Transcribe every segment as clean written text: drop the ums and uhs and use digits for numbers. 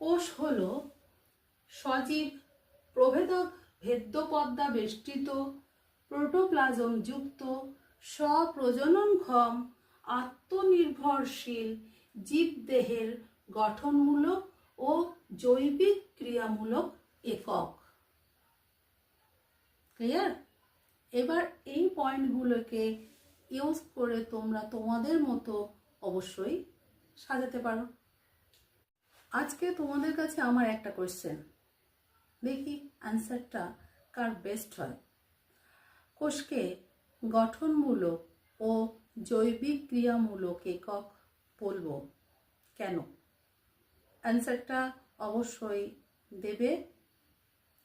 কোষ হলো সজীব প্রভেদক ভেদ্যপদ্মা বেষ্টিত প্রোটোপ্লাজম যুক্ত স্বপ্রজননক্ষম আত্মনির্ভরশীল জীবদেহের গঠনমূলক ও জৈবিক ক্রিয়ামূলক একক। ক্লিয়ার? এবার এই পয়েন্টগুলোকে ইউজ করে তোমরা তোমাদের মতো অবশ্যই সাজাতে পারো। আজকে তোমাদের কাছে আমার একটা কোয়েশ্চেন, দেখি অ্যান্সারটা কার বেস্ট হয়। কোষকে গঠনমূলক ও জৈবিক ক্রিয়ামূলক একক বলবো কেন? অ্যান্সারটা অবশ্যই দেবে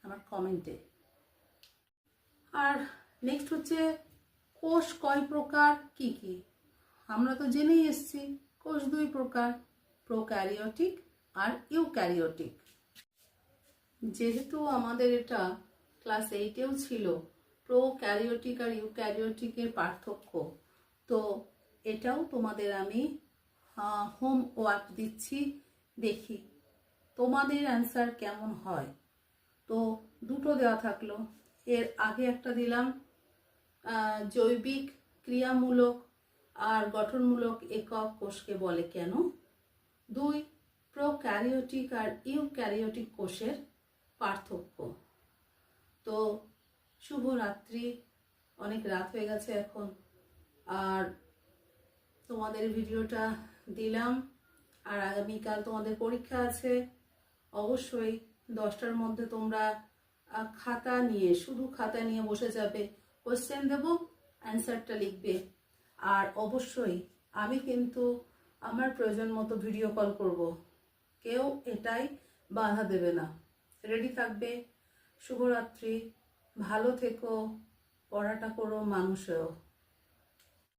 আমার কমেন্টে। আর নেক্সট হচ্ছে কোষ কয় প্রকার, কি কি? আমরা তো জেনেই এসেছি কোষ দুই প্রকার, প্রোক্যারিওটিক আর ইউক্যারিওটিক। যেহেতু আমাদের এটা ক্লাস 8-এও ছিল প্রোক্যারিওটিক আর ইউক্যারিওটিকের পার্থক্য, তো এটাও তোমাদের আমি হোমওয়ার্ক দিচ্ছি, দেখি তোমাদের অ্যান্সার কেমন হয়। তো দুটো দেওয়া থাকলো, এর আগে একটা দিলাম জৈবিক ক্রিয়ামূলক আর গঠনমূলক একক কোষকে বলে কেন। 2 প্রোক্যারিওটিক আর ইউক্যারিওটিক কোষের পার্থক্য। তো শুভরাত্রি, অনেক রাত হয়ে গেছে এখন, আর তোমাদের ভিডিওটা দিলাম। আর আগামীকাল তোমাদের পরীক্ষা আছে, অবশ্যই 10টার মধ্যে তোমরা খাতা নিয়ে, শুধু খাতা নিয়ে বসে যাবে, কোয়েশ্চেন দেবো, অ্যান্সারটা লিখবে। আর অবশ্যই আমি কিন্তু আমার প্রয়োজন মতো ভিডিও কল করব, কেউ এটাই বাধা দেবে না, রেডি থাকবে। শুভরাত্রি, ভালো থেকো, পড়াটা করো মানুষেও।